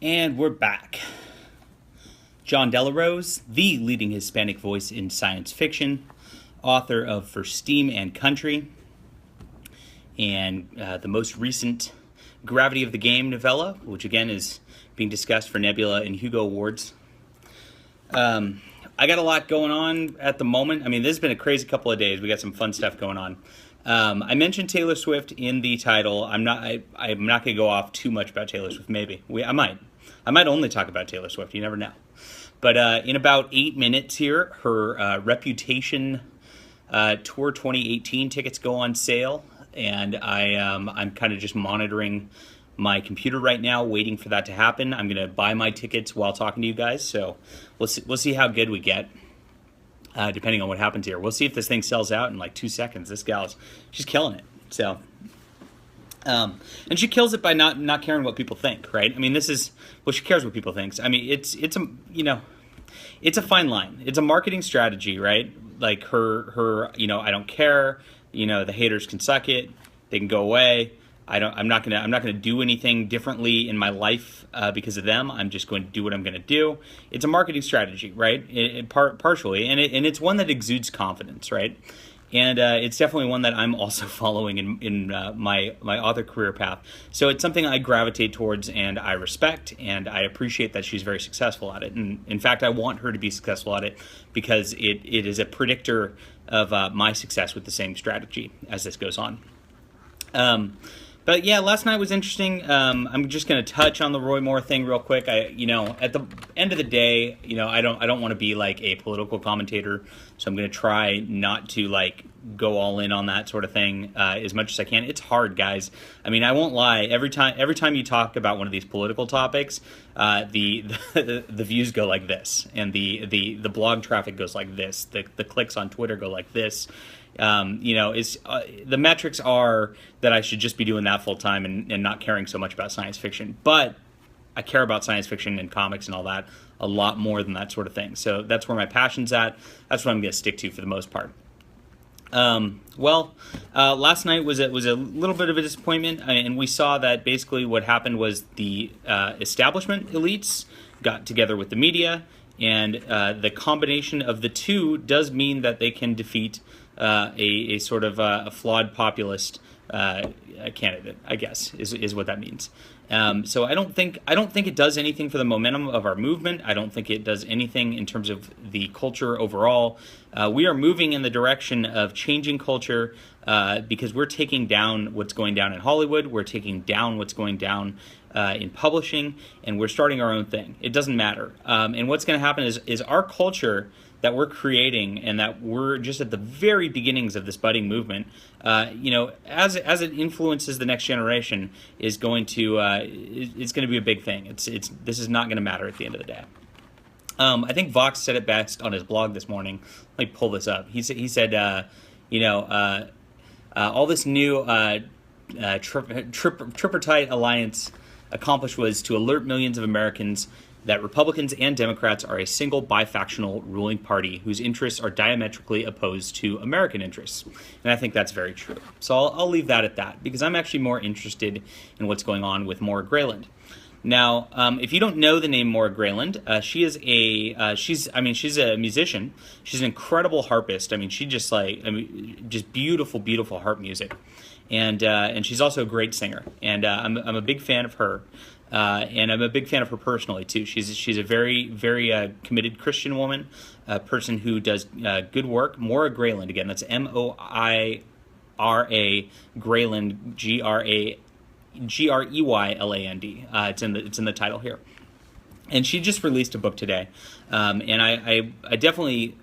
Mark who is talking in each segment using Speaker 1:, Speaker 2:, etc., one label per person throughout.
Speaker 1: And we're back. John Delarose, the leading Hispanic voice in science fiction, author of For Steam and Country, and the most recent Gravity of the Game novella, which again is being discussed for Nebula and Hugo Awards. I got a lot going on at the moment. I mean, this has been a crazy couple of days. We got some fun stuff going on. I mentioned Taylor Swift in the title. I'm not going to go off too much about Taylor Swift. Maybe I might only talk about Taylor Swift. You never know. But in about 8 minutes here, her Reputation Tour 2018 tickets go on sale, and I'm kind of just monitoring my computer right now, waiting for that to happen. I'm going to buy my tickets while talking to you guys, so we'll see how good we get. Depending on what happens here. We'll see if this thing sells out in like 2 seconds. This she's killing it. So, and she kills it by not caring what people think, right? I mean, she cares what people think. I mean, it's a fine line. It's a marketing strategy, right? Like her, I don't care. The haters can suck it. They can go away. I'm not gonna do anything differently in my life because of them. I'm just going to do what I'm going to do. It's a marketing strategy, right? Partially, and it's one that exudes confidence, right? And it's definitely one that I'm also following in my author career path. So it's something I gravitate towards, and I respect, and I appreciate that she's very successful at it. And in fact, I want her to be successful at it because it is a predictor of my success with the same strategy as this goes on. But yeah, last night was interesting. I'm just going to touch on the Roy Moore thing real quick. At the end of the day, I don't want to be like a political commentator, so I'm going to try not to like go all in on that sort of thing as much as I can. It's hard, guys. I mean, I won't lie. Every time you talk about one of these political topics, the views go like this, and the blog traffic goes like this. The clicks on Twitter go like this. The metrics are that I should just be doing that full time and not caring so much about science fiction. But I care about science fiction and comics and all that a lot more than that sort of thing. So that's where my passion's at. That's what I'm going to stick to for the most part. Last night was a little bit of a disappointment, and we saw that basically what happened was the establishment elites got together with the media, and the combination of the two does mean that they can defeat a sort of a flawed populist candidate, I guess, is what that means. So I don't think it does anything for the momentum of our movement. I don't think it does anything in terms of the culture overall. We are moving in the direction of changing culture because we're taking down what's going down in Hollywood. We're taking down what's going down in publishing, and we're starting our own thing. It doesn't matter. And what's going to happen is our culture that we're creating, and that we're just at the very beginnings of this budding movement, as it influences the next generation, is going to it's going to be a big thing. This is not going to matter at the end of the day. I think Vox said it best on his blog this morning. Let me pull this up. He said, all this new tripartite alliance accomplished was to alert millions of Americans that Republicans and Democrats are a single bifactional ruling party whose interests are diametrically opposed to American interests. And I think that's very true. So I'll leave that at that, because I'm actually more interested in what's going on with Moira Greyland. Now, if you don't know the name Moira Greyland, she's a musician. She's an incredible harpist. I mean, just beautiful, beautiful harp music. And she's also a great singer. And I'm a big fan of her. And I'm a big fan of her personally too. She's a very, very committed Christian woman, a person who does good work. Moira Greyland, again, that's Moira Greyland, Greyland. It's in the title here, and she just released a book today, and I definitely,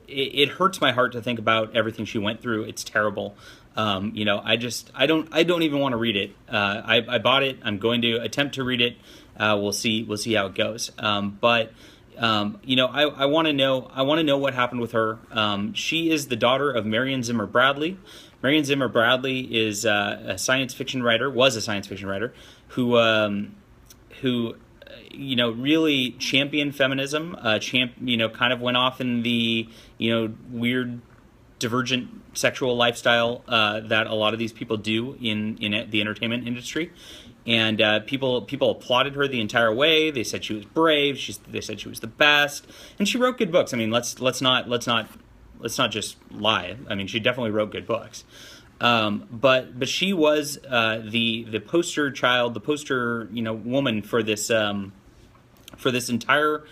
Speaker 1: it hurts my heart to think about everything she went through. It's terrible. I don't even want to read it. I bought it. I'm going to attempt to read it. We'll see how it goes. But I want to know what happened with her. She is the daughter of Marion Zimmer Bradley. Marion Zimmer Bradley is a science fiction writer, who really championed feminism, kind of went off in the, weird divergent sexual lifestyle that a lot of these people do in the entertainment industry. and people applauded her the entire way. They said she was brave. They said she was the best, and she wrote good books. I mean, let's not just lie. I mean, she definitely wrote good books. But she was the poster child, the poster woman for this entire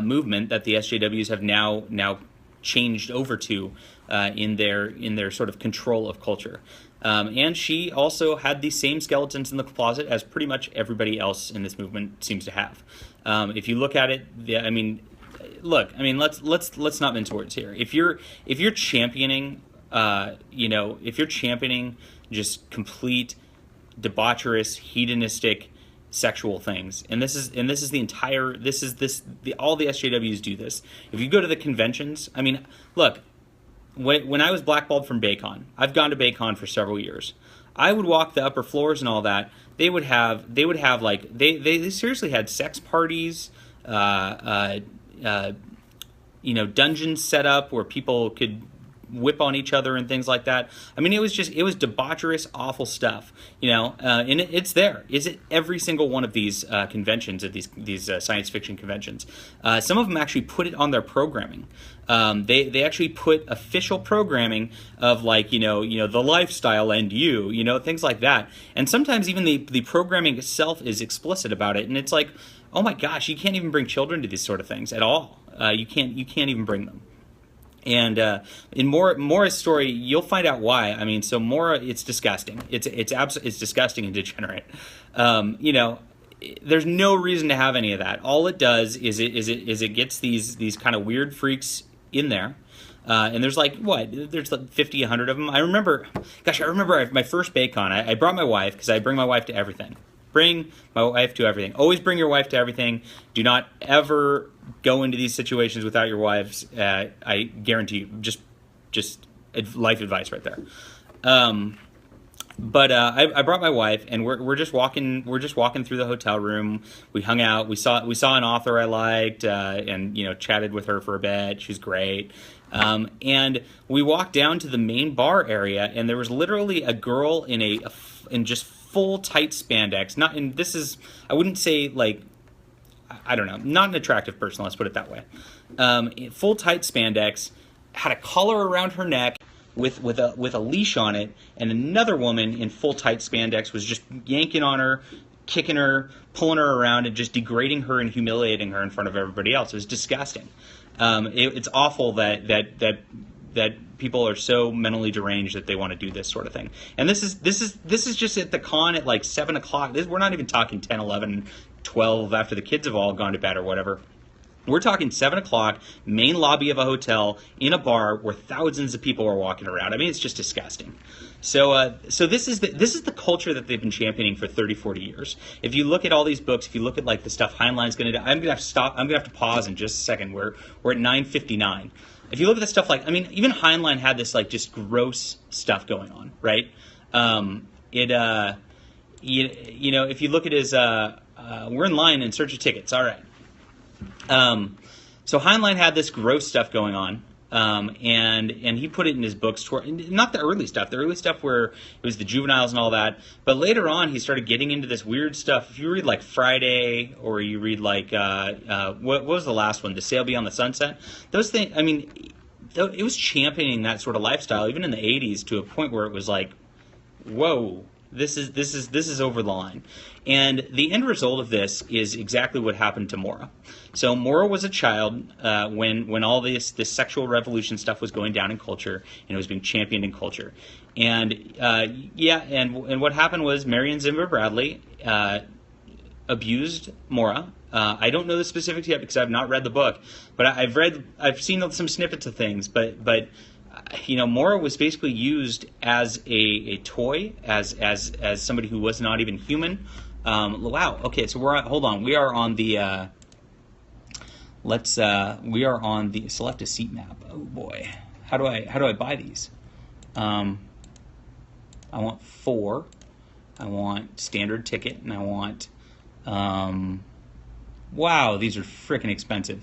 Speaker 1: movement that the SJWs have now changed over to in their sort of control of culture. And she also had the same skeletons in the closet as pretty much everybody else in this movement seems to have. If you look at it, I mean, let's not mince words here. If you're championing, if you're championing just complete debaucherous, hedonistic sexual things, and all the SJWs do this. If you go to the conventions, I mean, look. When I was blackballed from Baycon, I've gone to Baycon for several years. I would walk the upper floors and all that. They would have like they seriously had sex parties, dungeons set up where people could whip on each other and things like that. I mean, it was debaucherous, awful stuff, and it's there. Is it every single one of these conventions, at these science fiction conventions? Some of them actually put it on their programming. They actually put official programming of the lifestyle and things like that. And sometimes even the programming itself is explicit about it. And it's like, oh my gosh, you can't even bring children to these sort of things at all. You can't even bring them. And in Moira's story, you'll find out why. I mean, so Moira, it's disgusting. It's disgusting and degenerate. There's no reason to have any of that. All it does is it gets these kind of weird freaks in there. And there's there's 50, 100 of them. I remember my first Baycon. I brought my wife because I bring my wife to everything. Bring my wife to everything. Always bring your wife to everything. Do not ever go into these situations without your wives. I guarantee you, just life advice right there. But I brought my wife, and we're just walking through the hotel room. We hung out. We saw an author I liked, and chatted with her for a bit. She's great. And we walked down to the main bar area, and there was literally a girl in just full tight spandex. I wouldn't say I don't know, not an attractive person. Let's put it that way. Full tight spandex, had a collar around her neck with a leash on it, and another woman in full tight spandex was just yanking on her, kicking her, pulling her around, and just degrading her and humiliating her in front of everybody else. It was disgusting. It's awful that people are so mentally deranged that they want to do this sort of thing. And this is just at the con at 7 o'clock. We're not even talking 10, 11, 12 after the kids have all gone to bed or whatever. We're talking 7 o'clock, main lobby of a hotel, in a bar where thousands of people are walking around. I mean, it's just disgusting. So this is the culture that they've been championing for 30, 40 years. If you look at all these books, if you look at the stuff Heinlein's going to do, I'm going to have to stop. I'm going to have to pause in just a second. We're at 9:59. If you look at the stuff even Heinlein had this just gross stuff going on, right? If you look at his, we're in line in search of tickets. All right. So Heinlein had this gross stuff going on, and he put it in his books. Not the early stuff where it was the juveniles and all that, but later on he started getting into this weird stuff. If you read Friday, or you read what was the last one, To Sail Beyond the Sunset? Those things. I mean, it was championing that sort of lifestyle even in the 80s to a point where it was whoa. This is over the line. And the end result of this is exactly what happened to Moira. So Moira was a child when all this sexual revolution stuff was going down in culture, and it was being championed in culture. And and what happened was Marion Zimmer Bradley abused Moira. I don't know the specifics yet because I've not read the book, but I've seen some snippets of things, but Moira was basically used as a toy, as somebody who was not even human. Wow. Okay, so hold on. We are on the select a seat map. Oh boy, how do I buy these? I want 4. I want standard ticket, and I want. Wow, these are freaking expensive.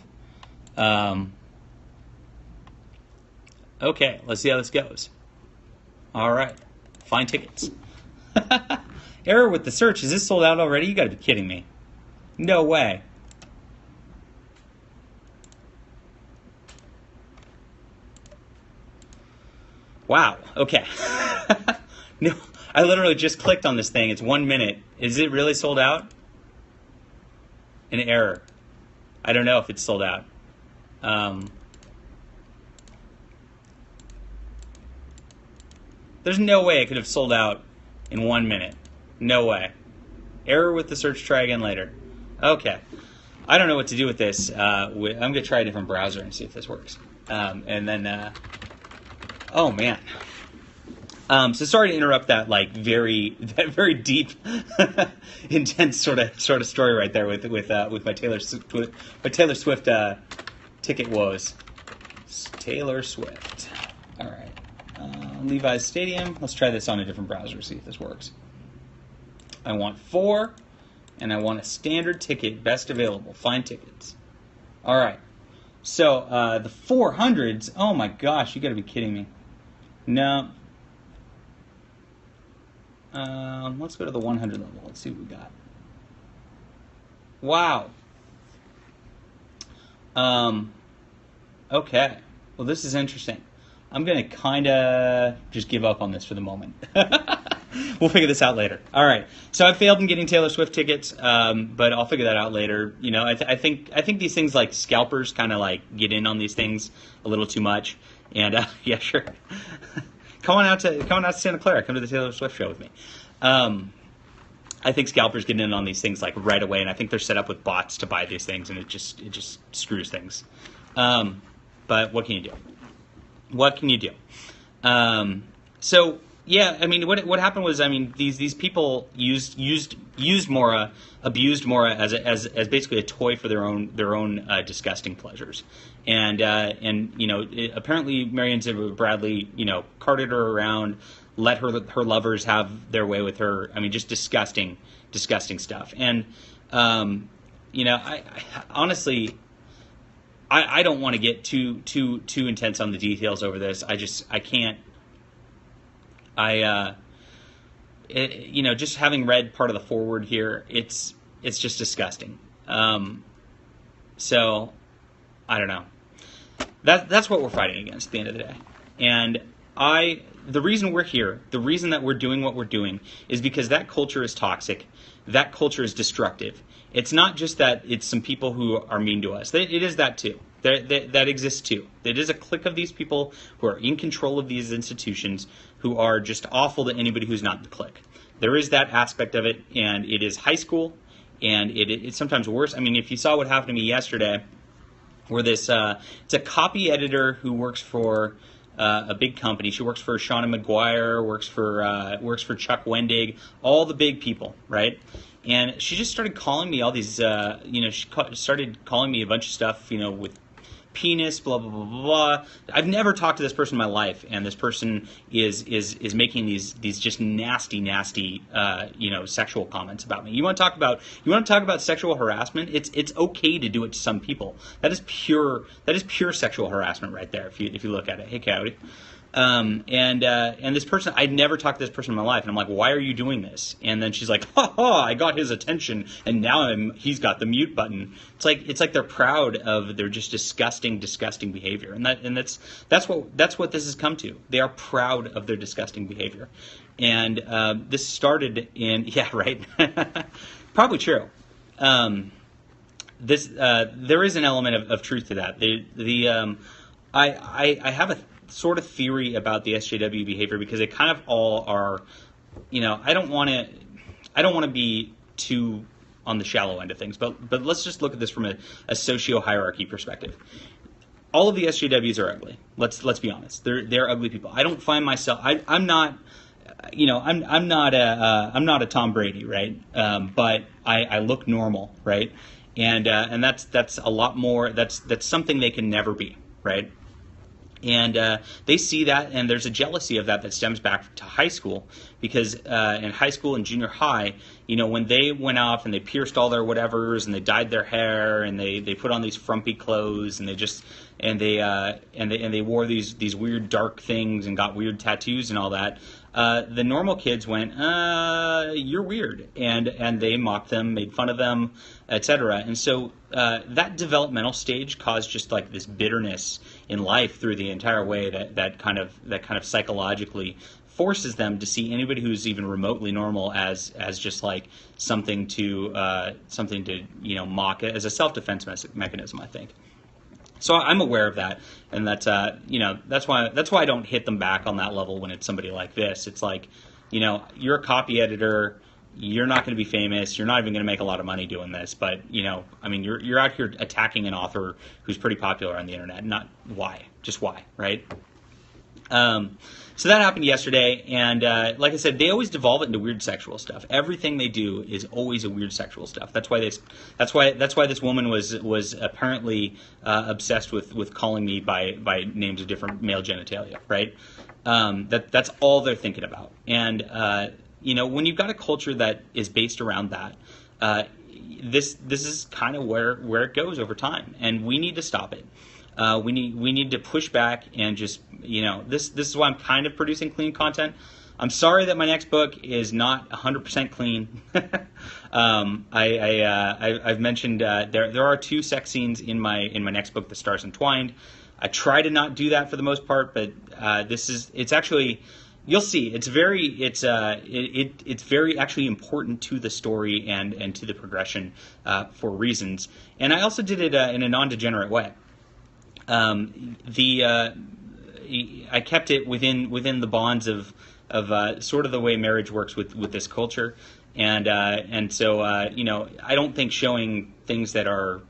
Speaker 1: Okay, let's see how this goes. All right, find tickets. Error with the search. Is this sold out already? You gotta be kidding me. No way. Wow. Okay. No, I literally just clicked on this thing. It's 1 minute. Is it really sold out? An error. I don't know if it's sold out. There's no way it could have sold out in 1 minute. No way. Error with the search. Try again later. Okay. I don't know what to do with this. I'm going to try a different browser and see if this works. And then, oh man. So sorry to interrupt that very deep, intense sort of story right there with my Taylor Swift ticket woes. Taylor Swift. All right. Levi's Stadium. Let's try this on a different browser, see if this works. I want 4, and I want a standard ticket, best available. Find tickets. All right. So the 400s. Oh my gosh, you got to be kidding me. No. Let's go to the 100 level. Let's see what we got. Wow. Okay. Well, this is interesting. I'm going to kind of just give up on this for the moment. We'll figure this out later. All right. So I failed in getting Taylor Swift tickets, but I'll figure that out later. You know, I think these things like scalpers kind of get in on these things a little too much. And yeah, sure. Come on out to Santa Clara. Come to the Taylor Swift show with me. I think scalpers get in on these things right away, and I think they're set up with bots to buy these things, and it just screws things. But what can you do? What can you do? So yeah, I mean, what happened was, I mean, these people used Moira, abused Moira as basically a toy for their own disgusting pleasures, and you know, apparently Marion Zimmer Bradley, you know, carted her around, let her lovers have their way with her. I mean, just disgusting stuff. And you know, I honestly, I don't want to get too intense on the details over this. I can't. You know, just having read part of the forward here, it's just disgusting. So I don't know. That's what we're fighting against at the end of the day. And the reason we're here, the reason that we're doing what we're doing, is because that culture is toxic. That culture is destructive. It's not just that it's some people who are mean to us. It is that too. That exists too. It is a clique of these people who are in control of these institutions, who are just awful to anybody who's not in the clique. There is that aspect of it, and it is high school, and it's sometimes worse. I mean, if you saw what happened to me yesterday, where it's a copy editor who works for a big company. She works for Shauna McGuire, works for Chuck Wendig, all the big people, right? And she just started calling me all these, you know, started calling me a bunch of stuff, you know, with penis, blah, blah, blah, blah, blah. I've never talked to this person in my life, and this person is making these just nasty, you know, sexual comments about me. You want to talk about sexual harassment? It's okay to do it to some people. That is pure sexual harassment right there. If you look at it. Hey, Coyote. And this person, I'd never talked to this person in my life, and I'm like, why are you doing this? And then she's like, ha ha, I got his attention, and now he's got the mute button. It's like they're proud of their just disgusting behavior, and that's what this has come to. They are proud of their disgusting behavior, and this started in right, probably true. There is an element of truth to that. I have a sort of theory about the SJW behavior, because they kind of all are, you know, I don't want to be too on the shallow end of things, but let's just look at this from a socio-hierarchy perspective. All of the SJWs are ugly. Let's be honest. They're ugly people. I don't find myself. I'm not. You know, I'm not a Tom Brady, right? But I look normal, right? And that's a lot more. That's something they can never be, right? And they see that, and there's a jealousy of that stems back to high school, because in high school and junior high, you know, when they went off and they pierced all their whatevers and they dyed their hair and they put on these frumpy clothes and they wore these weird dark things and got weird tattoos and all that. The normal kids went, "You're weird," and they mocked them, made fun of them, etc. And so that developmental stage caused just like this bitterness in life through the entire way that kind of psychologically forces them to see anybody who's even remotely normal as just like something to mock as a self-defense mechanism, I think. So I'm aware of that, and that's that's why I don't hit them back on that level when it's somebody like this. It's like, you're a copy editor, you're not going to be famous, you're not even going to make a lot of money doing this, but you're out here attacking an author who's pretty popular on the internet. Not why, just why, right? So that happened yesterday, and like I said, they always devolve it into weird sexual stuff. Everything they do is always a weird sexual stuff. That's why this woman was apparently obsessed with calling me by names of different male genitalia, right? That's all they're thinking about. And when you've got a culture that is based around that, this is kind of where it goes over time, and we need to stop it. We need to push back and just, this is why I'm kind of producing clean content. I'm sorry that my next book is not 100% clean. I've mentioned there are 2 sex scenes in my next book, The Stars Entwined. I try to not do that for the most part, but it's actually, you'll see, it's very actually important to the story and to the progression for reasons. And I also did it in a non-degenerate way. I kept it within the bonds of sort of the way marriage works with this culture, and so I don't think showing things that are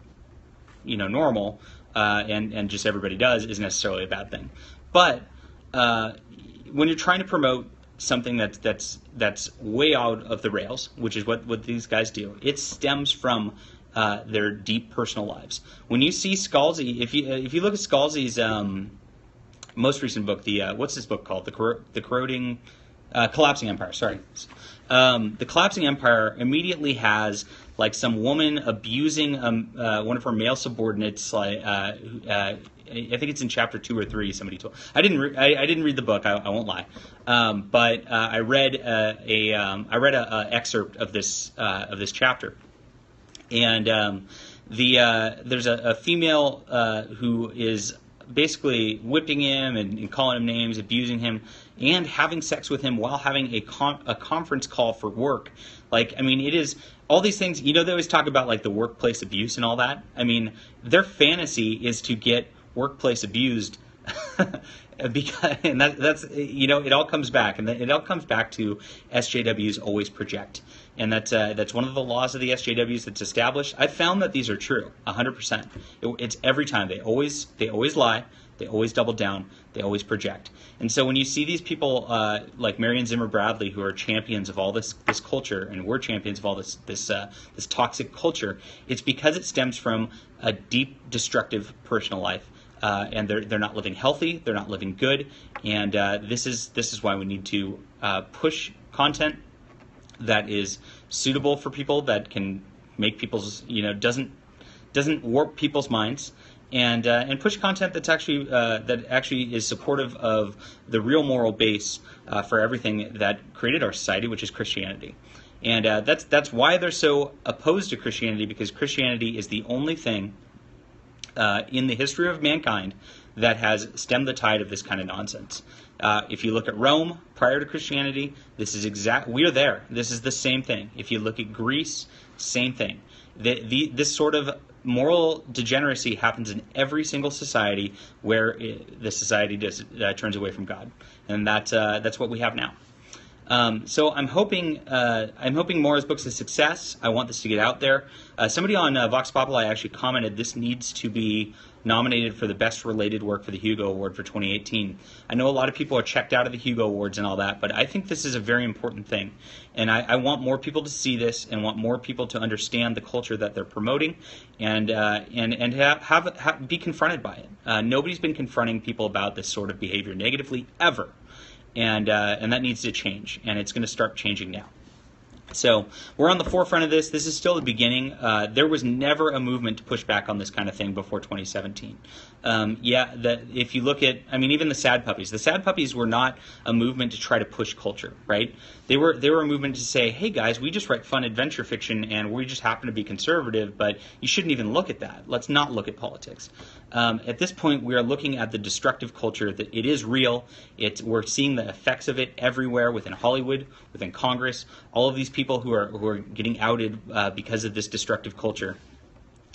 Speaker 1: normal and just everybody does is necessarily a bad thing. But when you're trying to promote something that's way out of the rails, which is what these guys do, it stems from their deep personal lives. When you see Scalzi, if you look at Scalzi's most recent book, what's this book called? The Corroding, Collapsing Empire. Sorry, the Collapsing Empire immediately has like some woman abusing one of her male subordinates. I think it's in chapter 2 or 3. Somebody told. I didn't read the book. I won't lie, but I read a excerpt of this chapter. And there's a female who is basically whipping him and calling him names, abusing him, and having sex with him while having a conference call for work. Like, I mean, it is all these things. They always talk about like the workplace abuse and all that. I mean, their fantasy is to get workplace abused. And that's it all comes back, and it all comes back to SJWs always project, and that's one of the laws of the SJWs that's established. I've found that these are true 100%. It's every time they always lie, they always double down, they always project. And so when you see these people like Marion Zimmer Bradley, who are champions of all this culture, and we're champions of all this toxic culture, it's because it stems from a deep destructive personal life. And they're not living healthy, they're not living good, and this is why we need to push content that is suitable for people, that can make people's doesn't warp people's minds, and push content that's actually that actually is supportive of the real moral base for everything that created our society, which is Christianity. And that's why they're so opposed to Christianity, because Christianity is the only thing in the history of mankind that has stemmed the tide of this kind of nonsense. If you look at Rome prior to Christianity, we are there. This is the same thing. If you look at Greece, same thing. This sort of moral degeneracy happens in every single society where the society turns away from God, and that's what we have now. So I'm hoping Moira's book's a success. I want this to get out there. Somebody on Vox Populi actually commented this needs to be nominated for the best related work for the Hugo Award for 2018. I know a lot of people are checked out of the Hugo Awards and all that, but I think this is a very important thing. And I want more people to see this, and want more people to understand the culture that they're promoting, and be confronted by it. Nobody's been confronting people about this sort of behavior negatively ever. And that needs to change, and it's going to start changing now. So we're on the forefront of this. This is still the beginning. There was never a movement to push back on this kind of thing before 2017. If you look at, I mean, even the Sad Puppies were not a movement to try to push culture, right? They were a movement to say, hey guys, we just write fun adventure fiction and we just happen to be conservative, but you shouldn't even look at that. Let's not look at politics. At this point, we are looking at the destructive culture that it is real. We're seeing the effects of it everywhere within Hollywood, within Congress, all of these people who are getting outed because of this destructive culture.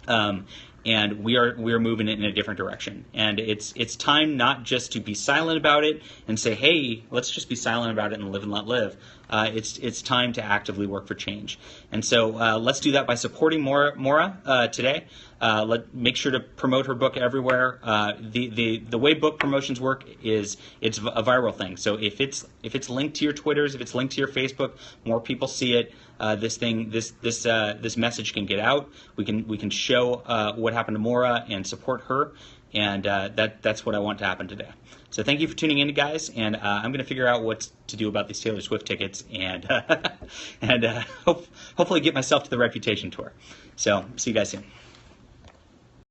Speaker 1: And we are moving it in a different direction. And it's time not just to be silent about it and say, hey, let's just be silent about it and live and let live. It's time to actively work for change. And so let's do that by supporting Moira today. Make sure to promote her book everywhere. The way book promotions work is it's a viral thing. So if it's linked to your Twitters, if it's linked to your Facebook, more people see it. This message can get out. We can show what happened to Moira and support her, and that's what I want to happen today. So thank you for tuning in, guys, and I'm going to figure out what to do about these Taylor Swift tickets and hopefully get myself to the Reputation tour. So see you guys soon.